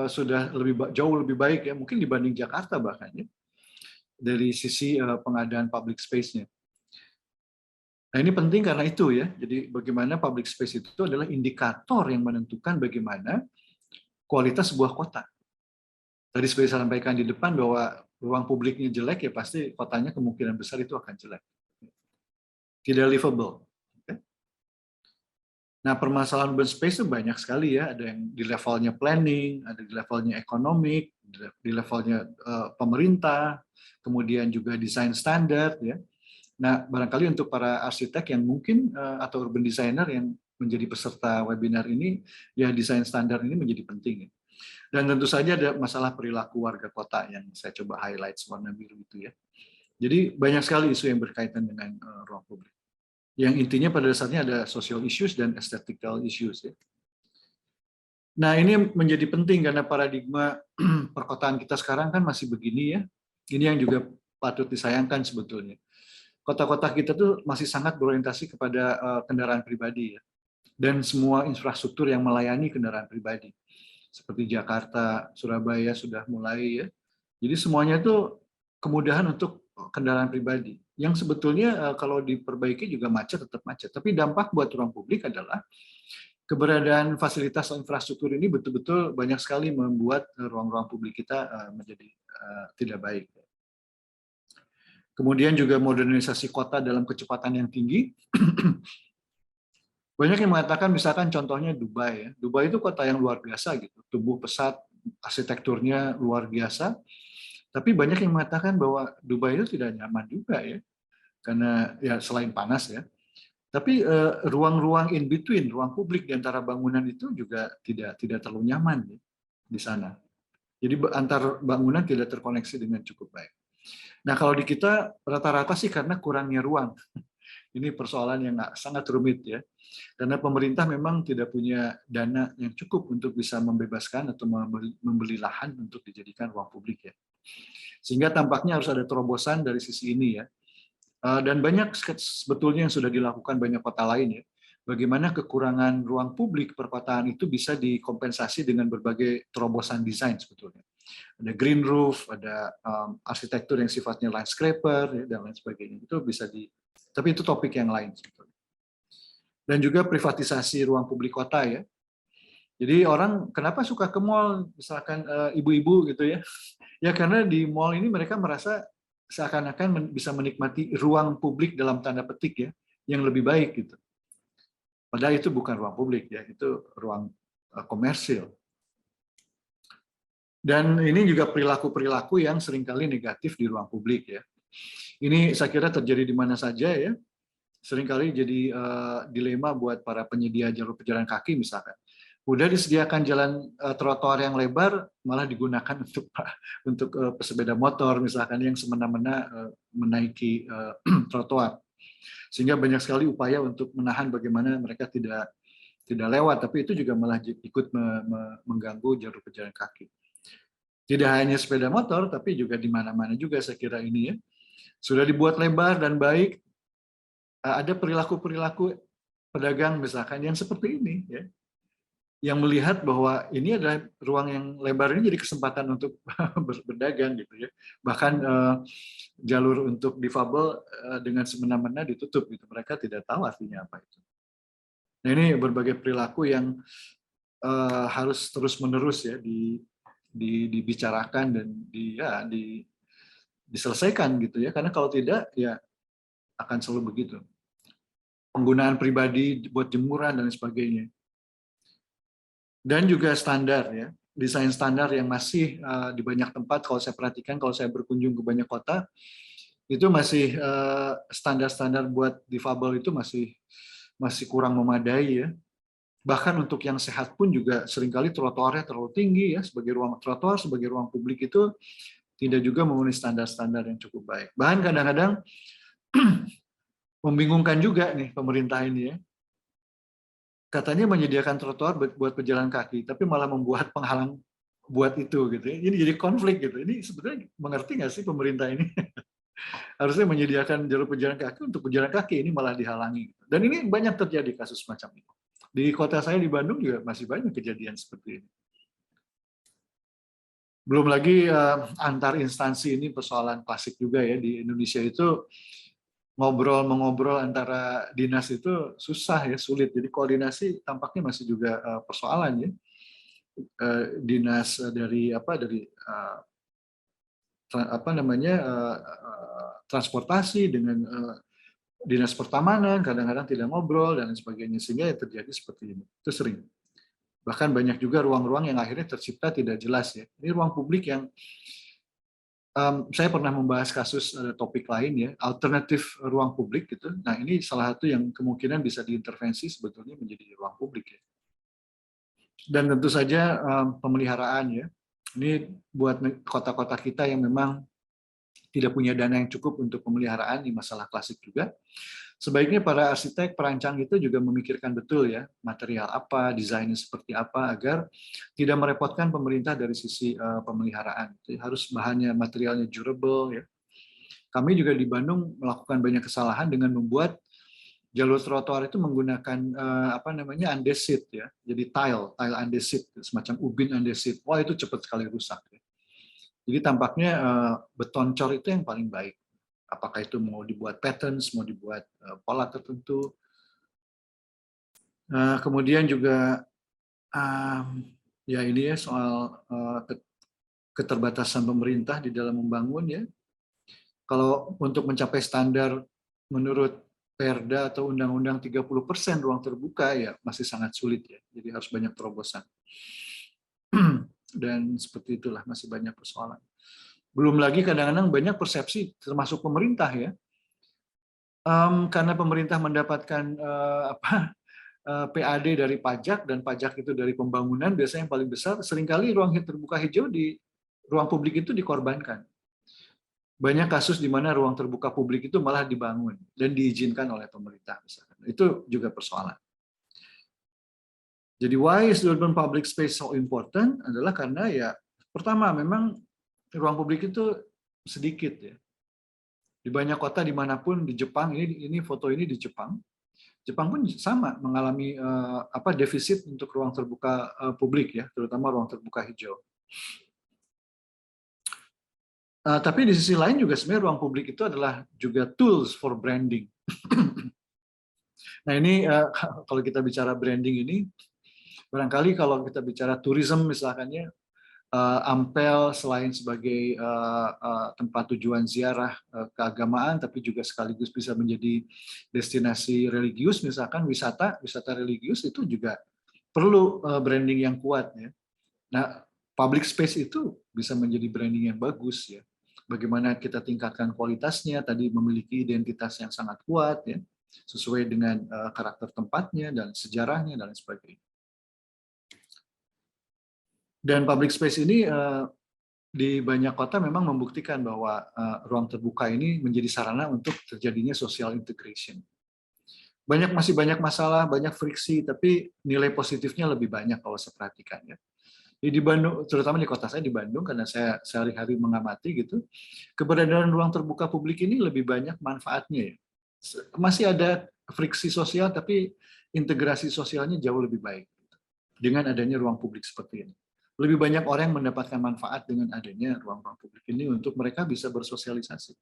sudah jauh lebih baik ya, mungkin dibanding Jakarta bahkan ya, dari sisi pengadaan public space-nya. Nah ini penting karena itu ya. Jadi bagaimana public space itu adalah indikator yang menentukan bagaimana kualitas sebuah kota. Tadi seperti saya sampaikan di depan bahwa ruang publiknya jelek ya pasti kotanya kemungkinan besar itu akan jelek. Tidak livable. Nah permasalahan urban space itu banyak sekali ya. Ada yang di levelnya planning, ada di levelnya ekonomik, di levelnya pemerintah, kemudian juga desain standar ya. Nah barangkali untuk para arsitek yang mungkin atau urban designer yang menjadi peserta webinar ini, ya desain standar ini menjadi penting. Ya. Dan tentu saja ada masalah perilaku warga kota yang saya coba highlight warna biru itu ya. Jadi banyak sekali isu yang berkaitan dengan ruang publik. Yang intinya pada dasarnya ada social issues dan aesthetical issues ya. Nah ini menjadi penting karena paradigma perkotaan kita sekarang kan masih begini ya. Ini yang juga patut disayangkan sebetulnya. Kota-kota kita tuh masih sangat berorientasi kepada kendaraan pribadi ya. Dan semua infrastruktur yang melayani kendaraan pribadi. Seperti Jakarta, Surabaya sudah mulai ya. Jadi semuanya itu kemudahan untuk kendaraan pribadi. Yang sebetulnya kalau diperbaiki juga macet, tetap macet. Tapi dampak buat ruang publik adalah keberadaan fasilitas infrastruktur ini betul-betul banyak sekali membuat ruang-ruang publik kita menjadi tidak baik. Kemudian juga modernisasi kota dalam kecepatan yang tinggi. Banyak yang mengatakan misalkan contohnya Dubai ya. Dubai itu kota yang luar biasa gitu, tumbuh pesat, arsitekturnya luar biasa. Tapi banyak yang mengatakan bahwa Dubai itu tidak nyaman juga ya. Karena ya selain panas ya. Tapi ruang-ruang in between, ruang publik di antara bangunan itu juga tidak terlalu nyaman ya, di sana. Jadi antar bangunan tidak terkoneksi dengan cukup baik. Nah, kalau di kita rata-rata sih karena kurangnya ruang. Ini persoalan yang sangat rumit ya. Karena pemerintah memang tidak punya dana yang cukup untuk bisa membebaskan atau membeli lahan untuk dijadikan ruang publik ya. Sehingga tampaknya harus ada terobosan dari sisi ini ya. Dan banyak sebetulnya yang sudah dilakukan banyak kota lain ya. Bagaimana kekurangan ruang publik perkotaan itu bisa dikompensasi dengan berbagai terobosan desain sebetulnya. Ada green roof, ada arsitektur yang sifatnya landscaper ya, dan lain sebagainya. Itu bisa tapi itu topik yang lain sebetulnya. Dan juga privatisasi ruang publik kota ya. Jadi orang kenapa suka ke mall, misalkan ibu-ibu gitu ya. Ya karena di mall ini mereka merasa seakan-akan bisa menikmati ruang publik dalam tanda petik ya, yang lebih baik gitu. Padahal itu bukan ruang publik ya, itu ruang komersil. Dan ini juga perilaku-perilaku yang seringkali negatif di ruang publik ya. Ini saya kira terjadi di mana saja ya. Seringkali jadi dilema buat para penyedia jalur pejalan kaki misalkan. Udah disediakan jalan trotoar yang lebar, malah digunakan untuk pesepeda motor misalkan yang semena-mena menaiki trotoar. Sehingga banyak sekali upaya untuk menahan bagaimana mereka tidak lewat, tapi itu juga malah ikut mengganggu jalur pejalan kaki. Tidak hanya sepeda motor, tapi juga di mana-mana juga saya kira ini ya. Sudah dibuat lebar dan baik, ada perilaku-perilaku pedagang misalkan yang seperti ini ya. yang melihat bahwa ini adalah ruang yang lebar ini jadi kesempatan untuk berdagang gitu ya. Bahkan jalur untuk difabel dengan semena-mena ditutup gitu. Mereka tidak tahu artinya apa itu. Nah, ini berbagai perilaku yang harus terus-menerus ya dibicarakan dan diselesaikan gitu ya. Karena kalau tidak ya akan selalu begitu. Penggunaan pribadi buat jemuran dan sebagainya. Dan juga standar ya, desain standar yang masih di banyak tempat kalau saya perhatikan, kalau saya berkunjung ke banyak kota, itu masih standar-standar buat difabel itu masih kurang memadai ya. Bahkan untuk yang sehat pun juga seringkali trotoarnya terlalu tinggi ya, sebagai ruang trotoar, sebagai ruang publik itu tidak juga memenuhi standar-standar yang cukup baik. Bahkan kadang-kadang membingungkan juga nih pemerintah ini ya. Katanya menyediakan trotoar buat pejalan kaki, tapi malah membuat penghalang buat itu gitu ya. Ini jadi konflik gitu. Ini sebetulnya mengerti nggak sih pemerintah ini? Harusnya menyediakan jalur pejalan kaki untuk pejalan kaki, ini malah dihalangi. Dan ini banyak terjadi kasus macam ini. Di kota saya di Bandung juga masih banyak kejadian seperti ini. Belum lagi antar instansi, ini persoalan klasik juga ya di Indonesia itu. Mengobrol antara dinas itu susah ya, sulit. Jadi koordinasi tampaknya masih juga persoalan ya. Dinas dari transportasi dengan dinas pertamanan kadang-kadang tidak ngobrol dan sebagainya, sehingga terjadi seperti ini. Itu sering. Bahkan banyak juga ruang-ruang yang akhirnya tercipta tidak jelas ya. Ini ruang publik yang saya pernah membahas kasus topik lain ya, alternatif ruang publik gitu. Nah, ini salah satu yang kemungkinan bisa diintervensi sebetulnya menjadi ruang publik ya. Dan tentu saja pemeliharaan ya. Ini buat kota-kota kita yang memang tidak punya dana yang cukup untuk pemeliharaan, ini masalah klasik juga. Sebaiknya para arsitek, perancang itu juga memikirkan betul ya, material apa, desainnya seperti apa, agar tidak merepotkan pemerintah dari sisi pemeliharaan. Jadi harus bahannya, materialnya durable ya. Kami juga di Bandung melakukan banyak kesalahan dengan membuat jalur trotoar itu menggunakan andesit ya. Jadi tile andesit, semacam ubin andesit. Wah, itu cepat sekali rusak ya. Jadi tampaknya beton cor itu yang paling baik. Apakah itu mau dibuat patterns, mau dibuat pola tertentu. Kemudian juga ya ini ya soal keterbatasan pemerintah di dalam membangun ya. Kalau untuk mencapai standar menurut Perda atau Undang-Undang 30% ruang terbuka ya masih sangat sulit ya. Jadi harus banyak terobosan. Dan seperti itulah masih banyak persoalan. Belum lagi kadang-kadang banyak persepsi termasuk pemerintah ya. Karena pemerintah mendapatkan PAD dari pajak dan pajak itu dari pembangunan, biasanya yang paling besar, seringkali ruang terbuka hijau di ruang publik itu dikorbankan. Banyak kasus di mana ruang terbuka publik itu malah dibangun dan diizinkan oleh pemerintah misalkan. Itu juga persoalan. Jadi why is urban public space so important adalah karena ya pertama memang ruang publik itu sedikit ya. Di banyak kota dimanapun di Jepang, ini foto ini di Jepang. Jepang pun sama mengalami defisit untuk ruang terbuka publik ya, terutama ruang terbuka hijau. Tapi di sisi lain juga sebenarnya ruang publik itu adalah juga tools for branding. Nah ini kalau kita bicara branding ini, barangkali kalau kita bicara tourism misalkannya, Ampel selain sebagai tempat tujuan ziarah keagamaan, tapi juga sekaligus bisa menjadi destinasi religius, misalkan wisata religius itu juga perlu branding yang kuat ya. Nah, public space itu bisa menjadi branding yang bagus ya. Bagaimana kita tingkatkan kualitasnya, tadi memiliki identitas yang sangat kuat ya, sesuai dengan karakter tempatnya dan sejarahnya dan sebagainya. Dan public space ini di banyak kota memang membuktikan bahwa ruang terbuka ini menjadi sarana untuk terjadinya social integration. Masih banyak masalah, banyak friksi, tapi nilai positifnya lebih banyak kalau saya perhatikan ya. Di Bandung, terutama di kota saya di Bandung, karena saya sehari-hari mengamati gitu, keberadaan ruang terbuka publik ini lebih banyak manfaatnya. Ya. Masih ada friksi sosial, tapi integrasi sosialnya jauh lebih baik. dengan adanya ruang publik seperti ini. Lebih banyak orang yang mendapatkan manfaat dengan adanya ruang-ruang publik ini untuk mereka bisa bersosialisasi.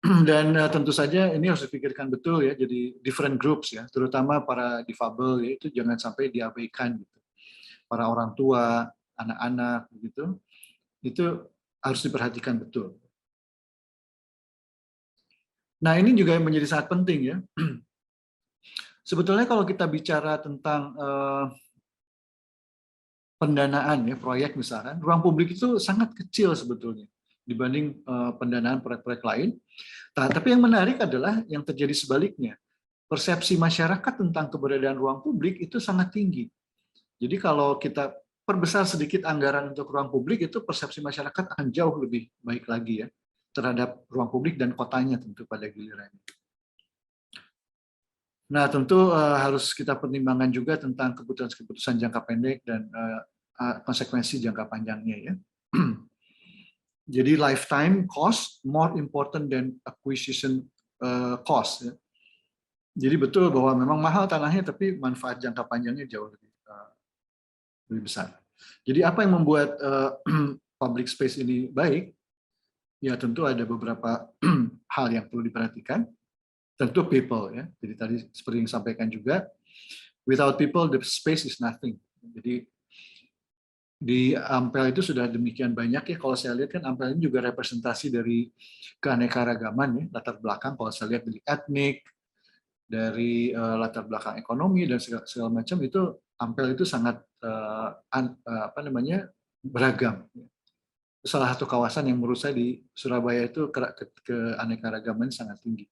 Dan tentu saja ini harus dipikirkan betul ya, jadi different groups ya, terutama para difabel ya, itu jangan sampai diabaikan gitu. Para orang tua, anak-anak begitu, itu harus diperhatikan betul. Nah, ini juga menjadi sangat penting ya. Sebetulnya kalau kita bicara tentang pendanaan ya, proyek misalkan, ruang publik itu sangat kecil sebetulnya dibanding pendanaan proyek-proyek lain. Nah, tapi yang menarik adalah yang terjadi sebaliknya. Persepsi masyarakat tentang keberadaan ruang publik itu sangat tinggi. Jadi kalau kita perbesar sedikit anggaran untuk ruang publik, itu persepsi masyarakat akan jauh lebih baik lagi ya terhadap ruang publik dan kotanya tentu pada gilirannya. Nah, tentu harus kita pertimbangkan juga tentang keputusan-keputusan jangka pendek dan konsekuensi jangka panjangnya ya. Jadi lifetime cost more important than acquisition cost. Ya. Jadi betul bahwa memang mahal tanahnya, tapi manfaat jangka panjangnya jauh lebih besar. Jadi apa yang membuat public space ini baik? Ya tentu ada beberapa hal yang perlu diperhatikan. Tentu people ya. Jadi tadi seperti yang disampaikan juga, without people the space is nothing. Jadi di Ampel itu sudah demikian banyak ya. Kalau saya lihat kan Ampel ini juga representasi dari keanekaragaman ya, latar belakang. Kalau saya lihat dari etnik, dari latar belakang ekonomi dan segala macam, itu Ampel itu sangat beragam. Salah satu kawasan yang menurut saya di Surabaya itu keanekaragaman sangat tinggi.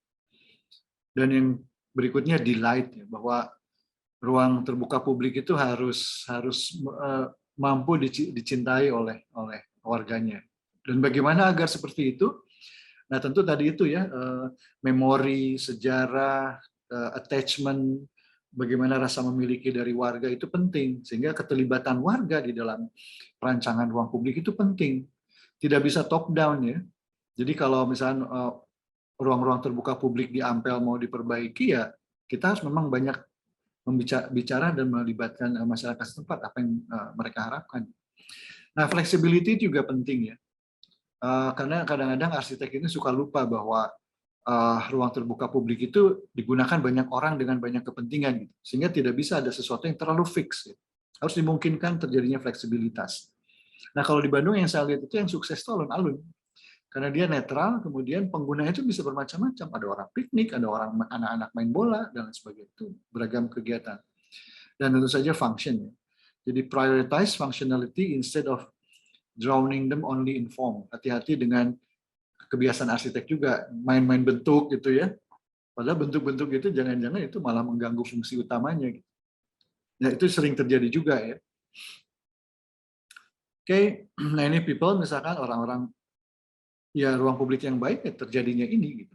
Dan yang berikutnya delight ya, bahwa ruang terbuka publik itu harus mampu dicintai oleh warganya. Dan bagaimana agar seperti itu? Nah tentu tadi itu ya, memori, sejarah, attachment, bagaimana rasa memiliki dari warga itu penting. Sehingga keterlibatan warga di dalam perancangan ruang publik itu penting. Tidak bisa top down ya. Jadi kalau misalnya ruang-ruang terbuka publik di Ampel mau diperbaiki ya, kita harus memang banyak bicara dan melibatkan masyarakat setempat apa yang mereka harapkan. Nah, flexibility juga penting ya, karena kadang-kadang arsitek ini suka lupa bahwa ruang terbuka publik itu digunakan banyak orang dengan banyak kepentingan, gitu. Sehingga tidak bisa ada sesuatu yang terlalu fix. Ya. Harus dimungkinkan terjadinya fleksibilitas. Nah, kalau di Bandung yang saya lihat itu yang sukses itu alun-alun. Karena dia netral, kemudian penggunanya itu bisa bermacam-macam. Ada orang piknik, ada orang anak-anak main bola, dan lain sebagainya. Itu beragam kegiatan. Dan tentu saja function. Ya. Jadi prioritize functionality instead of drowning them only in form. Hati-hati dengan kebiasaan arsitek juga, main-main bentuk gitu ya. Padahal bentuk-bentuk itu jangan-jangan itu malah mengganggu fungsi utamanya. Gitu. Nah itu sering terjadi juga ya. Oke, nah ini people misalkan orang-orang ya ruang publik yang baik ya terjadinya ini gitu.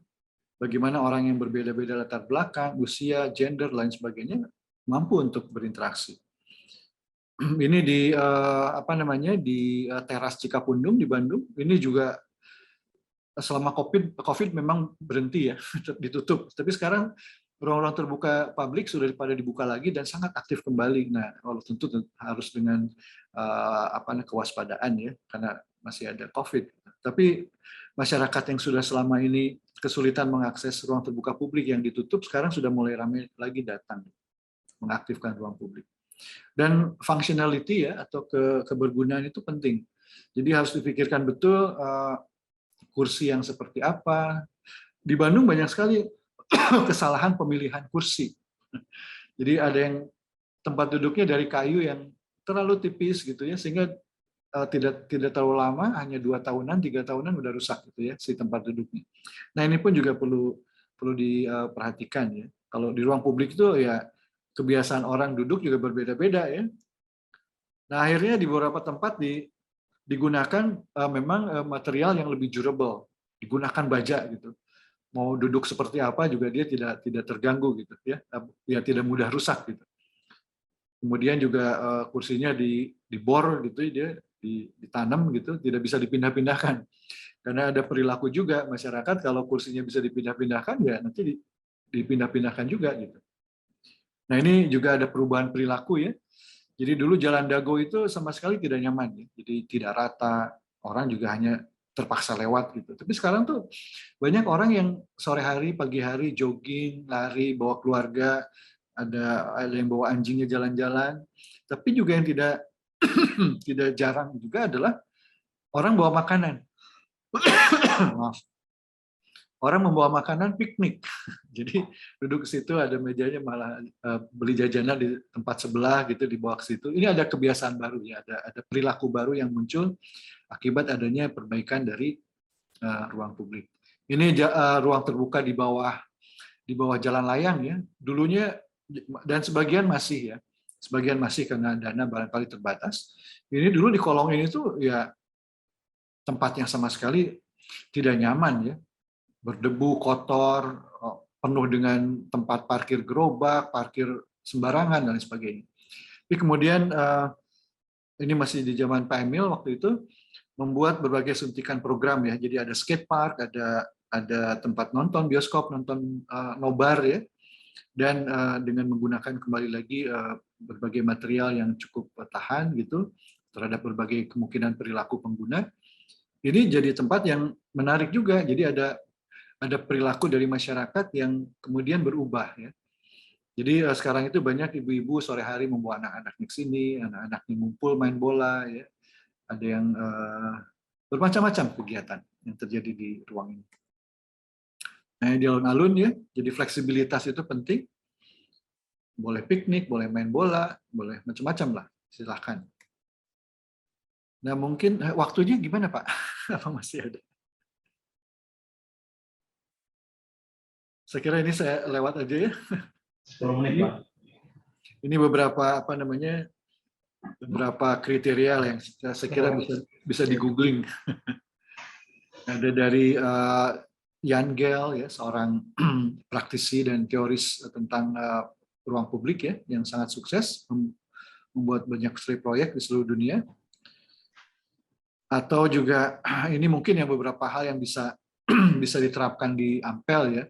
Bagaimana orang yang berbeda-beda latar belakang, usia, gender, lain sebagainya mampu untuk berinteraksi. Ini di di teras Cikapundung di Bandung. Ini juga selama COVID memang berhenti ya, ditutup. Tapi sekarang ruang-ruang terbuka publik sudah pada dibuka lagi dan sangat aktif kembali. Nah, tentu harus dengan kewaspadaan ya, karena masih ada COVID. Tapi masyarakat yang sudah selama ini kesulitan mengakses ruang terbuka publik yang ditutup, sekarang sudah mulai ramai lagi datang mengaktifkan ruang publik. Dan functionality ya atau kebergunaan itu penting. Jadi harus dipikirkan betul kursi yang seperti apa. Di Bandung banyak sekali kesalahan pemilihan kursi. Jadi ada yang tempat duduknya dari kayu yang terlalu tipis gitu ya, sehingga tidak terlalu lama, hanya 2 tahunan, 3 tahunan udah rusak gitu ya si tempat duduknya. Nah ini pun juga perlu diperhatikan ya. Kalau di ruang publik itu ya kebiasaan orang duduk juga berbeda-beda ya. Nah akhirnya di beberapa tempat digunakan memang material yang lebih durable, digunakan baja gitu. Mau duduk seperti apa juga dia tidak terganggu gitu ya, tidak mudah rusak gitu. Kemudian juga kursinya dibor gitu, dia ditanam gitu, tidak bisa dipindah-pindahkan. Karena ada perilaku juga masyarakat kalau kursinya bisa dipindah-pindahkan ya nanti dipindah-pindahkan juga gitu. Nah, ini juga ada perubahan perilaku ya. Jadi dulu Jalan Dago itu sama sekali tidak nyaman ya. Jadi tidak rata, orang juga hanya terpaksa lewat gitu. Tapi sekarang tuh banyak orang yang sore hari, pagi hari jogging, lari, bawa keluarga, ada yang bawa anjingnya jalan-jalan. Tapi juga yang tidak tidak jarang juga adalah orang bawa makanan. Maaf. Orang membawa makanan piknik. Jadi duduk ke situ ada mejanya malah beli jajanan di tempat sebelah gitu dibawa ke situ. Ini ada kebiasaan baru ya, ada perilaku baru yang muncul akibat adanya perbaikan dari ruang publik. Ini ruang terbuka di bawah jalan layang ya. Dulunya dan sebagian masih ya. Sebagian masih karena dana barangkali terbatas. Ini dulu di kolong ini tuh ya tempat yang sama sekali tidak nyaman ya. Berdebu, kotor, penuh dengan tempat parkir gerobak, parkir sembarangan, dan sebagainya. Tapi kemudian, ini masih di zaman Pak Emil waktu itu, membuat berbagai suntikan program ya. Jadi ada skatepark, ada tempat nonton bioskop, nonton nobar ya, dan dengan menggunakan kembali lagi berbagai material yang cukup tahan gitu terhadap berbagai kemungkinan perilaku pengguna. Ini jadi tempat yang menarik juga. Jadi ada perilaku dari masyarakat yang kemudian berubah ya. Jadi sekarang itu banyak ibu-ibu sore hari membawa anak-anaknya ke sini, anak-anaknya ngumpul main bola ya. Ada yang bermacam-macam kegiatan yang terjadi di ruang ini. Nah, di alun-alun ya, jadi fleksibilitas itu penting. Boleh piknik, boleh main bola, boleh macam-macam lah, silahkan. Nah, mungkin waktunya gimana Pak? Apa masih ada? Saya kira ini saya lewat aja ya. 10 menit, Pak. Ini beberapa beberapa kriteria yang saya kira bisa di googling. Ada dari Jan Gehl ya, seorang praktisi dan teoris tentang ruang publik ya, yang sangat sukses membuat banyak studi proyek di seluruh dunia. Atau juga ini mungkin yang beberapa hal yang bisa diterapkan di Ampel ya.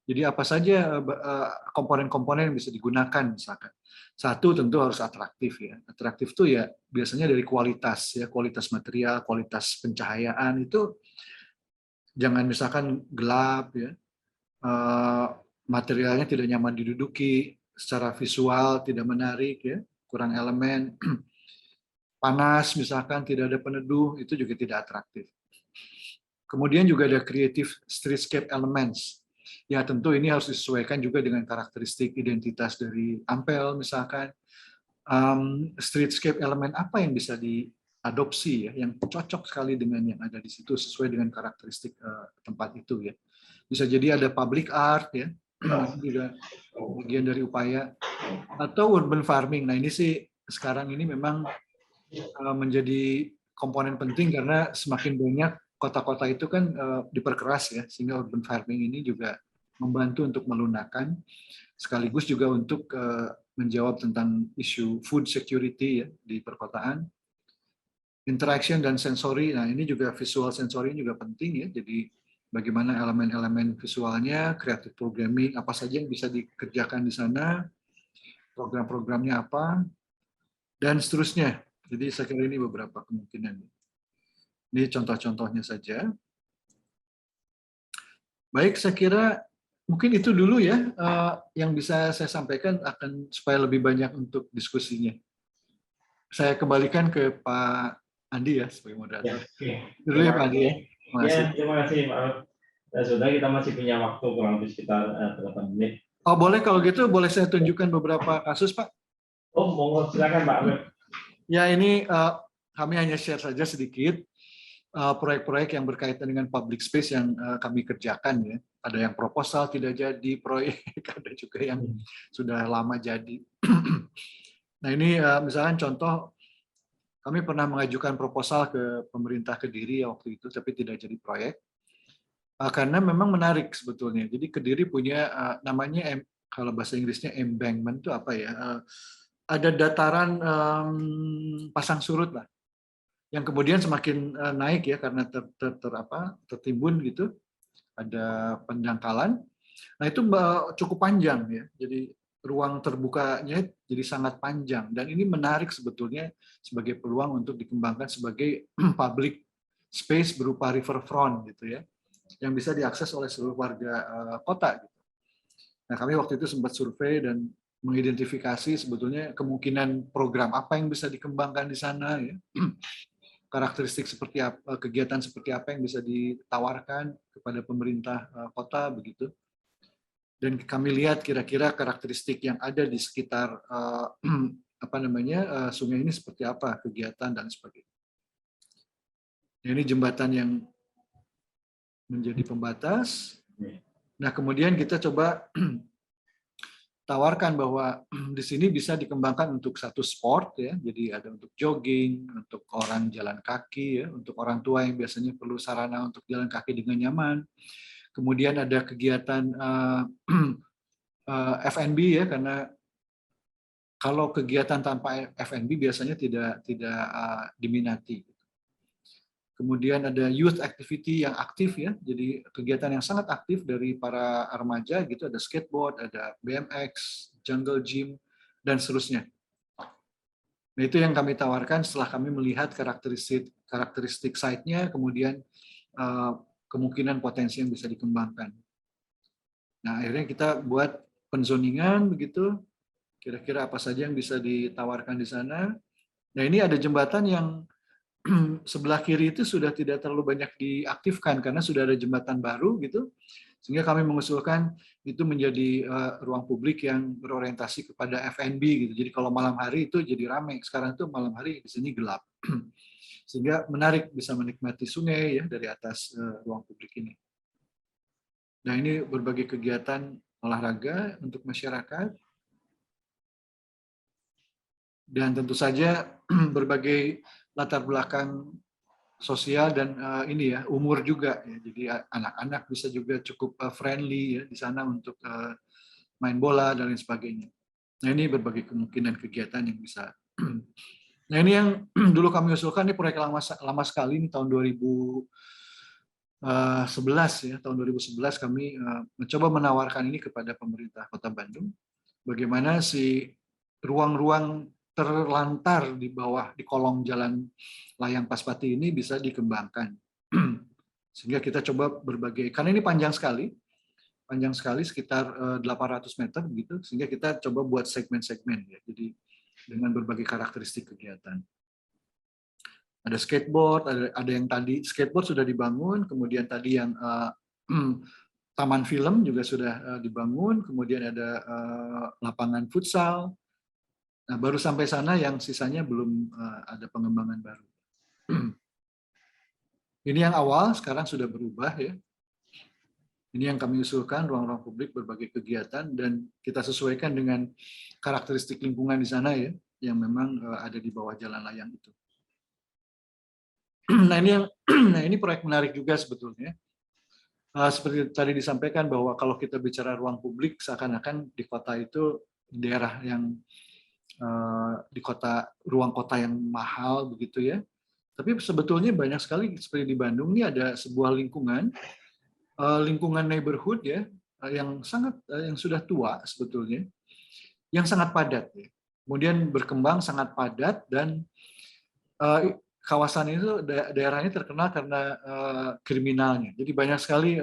Jadi apa saja komponen-komponen yang bisa digunakan misalkan. Satu tentu harus atraktif ya. Atraktif itu ya biasanya dari kualitas ya, kualitas material, kualitas pencahayaan itu jangan misalkan gelap ya. Materialnya tidak nyaman diduduki, secara visual tidak menarik ya, kurang elemen. Panas misalkan tidak ada peneduh, itu juga tidak atraktif. Kemudian juga ada creative streetscape elements. Ya tentu ini harus disesuaikan juga dengan karakteristik identitas dari Ampel misalkan. Streetscape elemen apa yang bisa diadopsi ya, yang cocok sekali dengan yang ada di situ sesuai dengan karakteristik tempat itu ya. Bisa jadi ada public art ya, juga bagian dari upaya, atau urban farming. Nah ini sih sekarang ini memang menjadi komponen penting karena semakin banyak kota-kota itu kan diperkeras ya, sehingga urban farming ini juga membantu untuk melunakkan, sekaligus juga untuk menjawab tentang isu food security ya di perkotaan. Interaction dan sensori, nah ini juga visual sensori juga penting ya, jadi bagaimana elemen-elemen visualnya, creative programming, apa saja yang bisa dikerjakan di sana, program-programnya apa, dan seterusnya. Jadi saya kira ini beberapa kemungkinan. Ini contoh-contohnya saja. Baik, saya kira mungkin itu dulu ya yang bisa saya sampaikan akan supaya lebih banyak untuk diskusinya. Saya kembalikan ke Pak Andi ya sebagai moderator. Dulu ya Pak Andi ya. Terima kasih. Ya, terima kasih Pak. Dan sudah kita masih punya waktu kurang lebih sekitar 8 menit. Oh boleh kalau gitu boleh saya tunjukkan beberapa kasus Pak? Oh monggo silakan Pak. Ya ini kami hanya share saja sedikit proyek-proyek yang berkaitan dengan public space yang kami kerjakan ya. Ada yang proposal tidak jadi proyek, ada juga yang sudah lama jadi. Nah ini misalkan contoh, kami pernah mengajukan proposal ke pemerintah Kediri waktu itu, tapi tidak jadi proyek. Karena memang menarik sebetulnya. Jadi Kediri punya namanya, kalau bahasa Inggrisnya embankment itu apa ya? Ada dataran pasang surut lah, yang kemudian semakin naik ya karena tertimbun gitu. Ada pendangkalan. Nah itu cukup panjang ya. Jadi ruang terbukanya jadi sangat panjang, dan ini menarik sebetulnya sebagai peluang untuk dikembangkan sebagai public space berupa riverfront gitu ya, yang bisa diakses oleh seluruh warga kota. Nah, kami waktu itu sempat survei dan mengidentifikasi sebetulnya kemungkinan program apa yang bisa dikembangkan di sana ya. Karakteristik seperti apa, kegiatan seperti apa yang bisa ditawarkan kepada pemerintah kota begitu. Dan kami lihat kira-kira karakteristik yang ada di sekitar sungai ini seperti apa, kegiatan dan sebagainya. Ini jembatan yang menjadi pembatas. Nah, kemudian kita coba tawarkan bahwa di sini bisa dikembangkan untuk satu sport ya, jadi ada untuk jogging, untuk orang jalan kaki ya, untuk orang tua yang biasanya perlu sarana untuk jalan kaki dengan nyaman. Kemudian ada kegiatan F&B ya, karena kalau kegiatan tanpa F&B biasanya tidak diminati. Kemudian ada youth activity yang aktif ya, jadi kegiatan yang sangat aktif dari para remaja gitu, ada skateboard, ada BMX, jungle gym, dan seterusnya. Nah, itu yang kami tawarkan setelah kami melihat karakteristik site-nya, kemudian kemungkinan potensi yang bisa dikembangkan. Nah, akhirnya kita buat penzoningan begitu, kira-kira apa saja yang bisa ditawarkan di sana. Nah, ini ada jembatan yang sebelah kiri itu sudah tidak terlalu banyak diaktifkan karena sudah ada jembatan baru gitu, sehingga kami mengusulkan itu menjadi ruang publik yang berorientasi kepada F&B gitu. Jadi kalau malam hari itu jadi ramai, sekarang itu malam hari di sini gelap, sehingga menarik bisa menikmati sungai ya dari atas ruang publik ini. Nah, ini berbagai kegiatan olahraga untuk masyarakat. Dan tentu saja berbagai latar belakang sosial dan ini ya, umur juga ya. Jadi anak-anak bisa juga cukup friendly ya di sana untuk main bola dan lain sebagainya. Nah, ini berbagai kemungkinan kegiatan yang bisa. Nah, ini yang dulu kami usulkan, ini proyek lama sekali, ini tahun 2011 ya, tahun 2011 kami mencoba menawarkan ini kepada pemerintah Kota Bandung, bagaimana si ruang-ruang terlantar di bawah di kolong jalan layang Paspati ini bisa dikembangkan. Sehingga kita coba berbagai, karena ini panjang sekali sekitar 800 meter gitu, sehingga kita coba buat segmen-segmen ya. Jadi dengan berbagai karakteristik kegiatan. Ada skateboard, ada yang tadi skateboard sudah dibangun, kemudian tadi yang taman film juga sudah dibangun, kemudian ada lapangan futsal. Nah, baru sampai sana yang sisanya belum ada pengembangan baru. Ini yang awal, sekarang sudah berubah ya. Ini yang kami usulkan, ruang-ruang publik berbagai kegiatan, dan kita sesuaikan dengan karakteristik lingkungan di sana ya, yang memang ada di bawah jalan layang itu. Nah, ini proyek menarik juga sebetulnya. Seperti tadi disampaikan bahwa kalau kita bicara ruang publik, seakan-akan di kota itu daerah yang di ruang kota yang mahal begitu ya. Tapi sebetulnya banyak sekali seperti di Bandung ini ada sebuah lingkungan neighborhood ya, yang sudah tua sebetulnya, yang sangat padat ya. Kemudian berkembang sangat padat, dan kawasan itu daerah ini terkenal karena kriminalnya. Jadi banyak sekali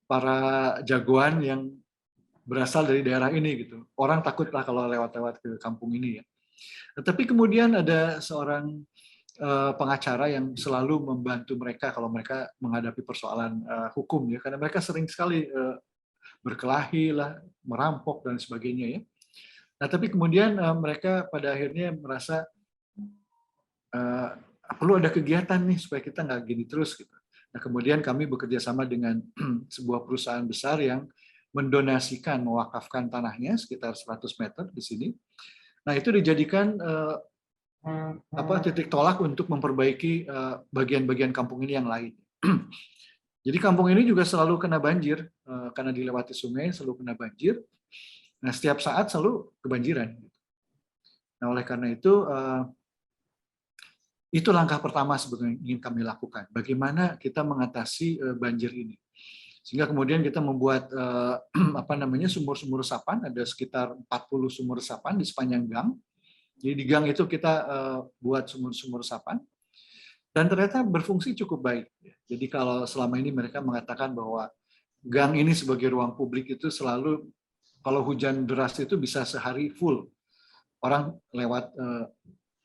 para jagoan yang berasal dari daerah ini gitu. Orang takutlah kalau lewat-lewat ke kampung ini ya. Tapi kemudian ada seorang pengacara yang selalu membantu mereka kalau mereka menghadapi persoalan hukum ya, karena mereka sering sekali berkelahi lah, merampok dan sebagainya ya. Nah, tapi kemudian mereka pada akhirnya merasa perlu ada kegiatan nih supaya kita nggak gini terus gitu. Nah, kemudian kami bekerja sama dengan sebuah perusahaan besar yang mendonasikan, mewakafkan tanahnya sekitar 100 meter di sini. Nah, itu dijadikan titik tolak untuk memperbaiki bagian-bagian kampung ini yang lain. Jadi kampung ini juga selalu kena banjir, karena dilewati sungai selalu kena banjir. Nah, setiap saat selalu kebanjiran. Nah, oleh karena itu langkah pertama sebetulnya ingin kami lakukan. Bagaimana kita mengatasi banjir ini. Sehingga kemudian kita membuat sumur-sumur resapan, ada sekitar 40 sumur resapan di sepanjang gang. Jadi di gang itu kita buat sumur-sumur resapan, dan ternyata berfungsi cukup baik. Jadi kalau selama ini mereka mengatakan bahwa gang ini sebagai ruang publik itu selalu, kalau hujan deras itu bisa sehari full orang lewat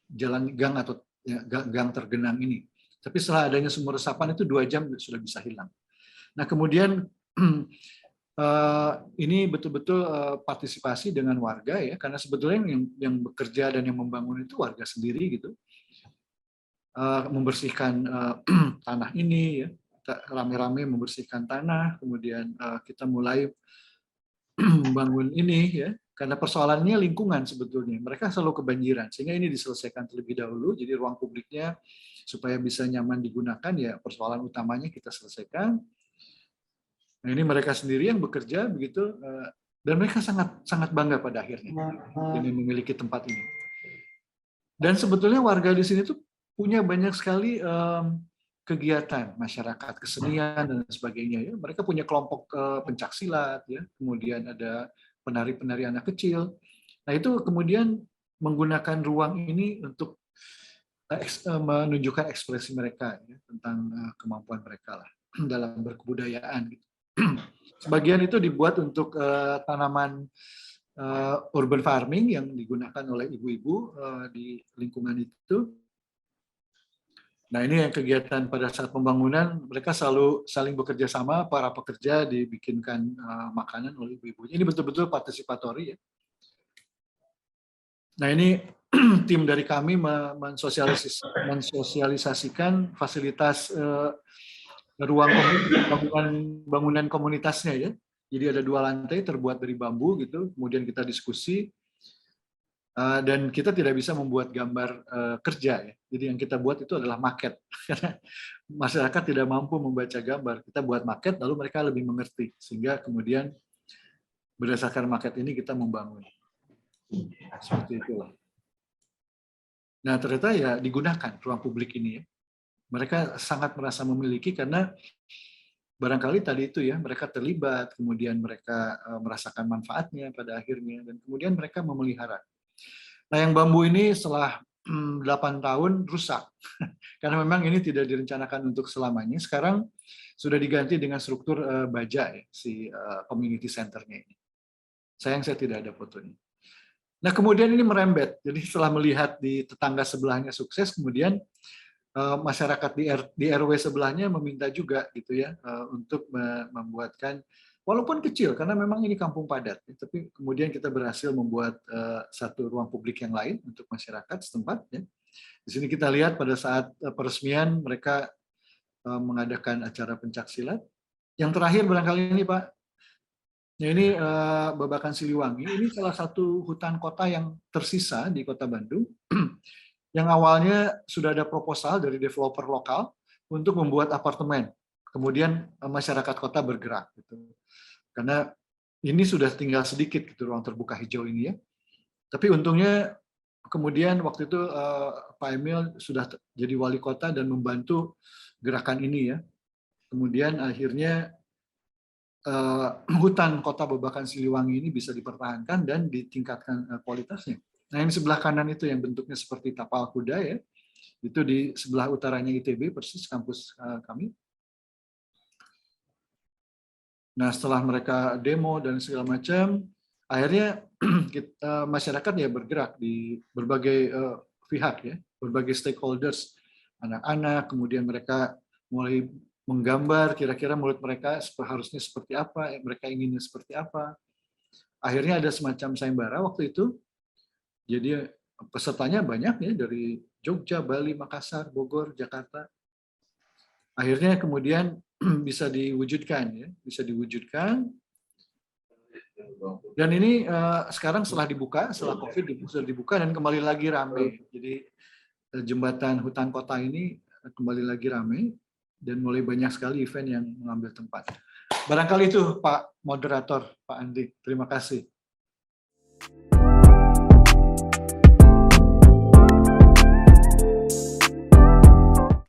jalan gang atau gang tergenang ini. Tapi setelah adanya sumur resapan itu 2 jam sudah bisa hilang. Nah kemudian ini betul-betul partisipasi dengan warga ya, karena sebetulnya yang bekerja dan yang membangun itu warga sendiri gitu. Membersihkan tanah ini ya, rame-rame membersihkan tanah, kemudian kita mulai membangun ini ya, karena persoalannya lingkungan sebetulnya. Mereka selalu kebanjiran, sehingga ini diselesaikan terlebih dahulu, jadi ruang publiknya supaya bisa nyaman digunakan ya, persoalan utamanya kita selesaikan. Nah ini mereka sendiri yang bekerja begitu, dan mereka sangat bangga pada akhirnya dengan memiliki tempat ini. Dan sebetulnya warga di sini tuh punya banyak sekali kegiatan masyarakat, kesenian dan sebagainya ya. Mereka punya kelompok pencak silat ya, kemudian ada penari-penari anak kecil. Nah, itu kemudian menggunakan ruang ini untuk menunjukkan ekspresi mereka ya, tentang kemampuan mereka lah dalam berkebudayaan gitu. Sebagian itu dibuat untuk tanaman urban farming yang digunakan oleh ibu-ibu di lingkungan itu. Nah ini yang kegiatan pada saat pembangunan, mereka selalu saling bekerja sama, para pekerja dibikinkan makanan oleh ibu-ibu. Ini betul-betul partisipatori ya. Nah ini tim dari kami mensosialisasikan fasilitas ruang bangunan komunitasnya ya. Jadi ada 2 lantai terbuat dari bambu gitu, kemudian kita diskusi. Dan kita tidak bisa membuat gambar kerja ya. Jadi yang kita buat itu adalah maket. Karena masyarakat tidak mampu membaca gambar. Kita buat maket lalu mereka lebih mengerti. Sehingga kemudian berdasarkan maket ini kita membangun. Seperti itulah. Nah ternyata ya digunakan ruang publik ini ya. Mereka sangat merasa memiliki karena barangkali tadi itu ya, mereka terlibat, kemudian mereka merasakan manfaatnya pada akhirnya, dan kemudian mereka memelihara. Nah, yang bambu ini setelah 8 tahun rusak, karena memang ini tidak direncanakan untuk selamanya. Sekarang sudah diganti dengan struktur baja ya, si community center-nya ini. Sayang saya tidak ada fotonya. Nah, kemudian ini merembet. Jadi setelah melihat di tetangga sebelahnya sukses, kemudian masyarakat di RW sebelahnya meminta juga gitu ya, untuk membuatkan, walaupun kecil karena memang ini kampung padat, tapi kemudian kita berhasil membuat satu ruang publik yang lain untuk masyarakat setempat ya. Di sini kita lihat pada saat peresmian mereka mengadakan acara pencak silat. Yang terakhir barangkali ini Pak, ya ini Babakan Siliwangi, ini salah satu hutan kota yang tersisa di Kota Bandung. Yang awalnya sudah ada proposal dari developer lokal untuk membuat apartemen. Kemudian masyarakat kota bergerak gitu. Karena ini sudah tinggal sedikit gitu ruang terbuka hijau ini ya. Tapi untungnya kemudian waktu itu Pak Emil sudah jadi wali kota dan membantu gerakan ini ya. Kemudian akhirnya hutan kota Babakan Siliwangi ini bisa dipertahankan dan ditingkatkan kualitasnya. Nah, yang sebelah kanan itu yang bentuknya seperti tapal kuda ya, itu di sebelah utaranya ITB, persis kampus kami. Nah, setelah mereka demo dan segala macam, akhirnya masyarakat ya bergerak di berbagai pihak ya, berbagai stakeholders, anak-anak, kemudian mereka mulai menggambar kira-kira menurut mereka harusnya seperti apa, mereka inginnya seperti apa. Akhirnya ada semacam sayembara waktu itu. Jadi pesertanya banyak ya, dari Jogja, Bali, Makassar, Bogor, Jakarta. Akhirnya kemudian bisa diwujudkan ya, bisa diwujudkan. Dan ini sekarang setelah dibuka, setelah COVID sudah dibuka dan kembali lagi ramai. Jadi jembatan hutan kota ini kembali lagi ramai dan mulai banyak sekali event yang mengambil tempat. Barangkali itu Pak Moderator, Pak Andi. Terima kasih.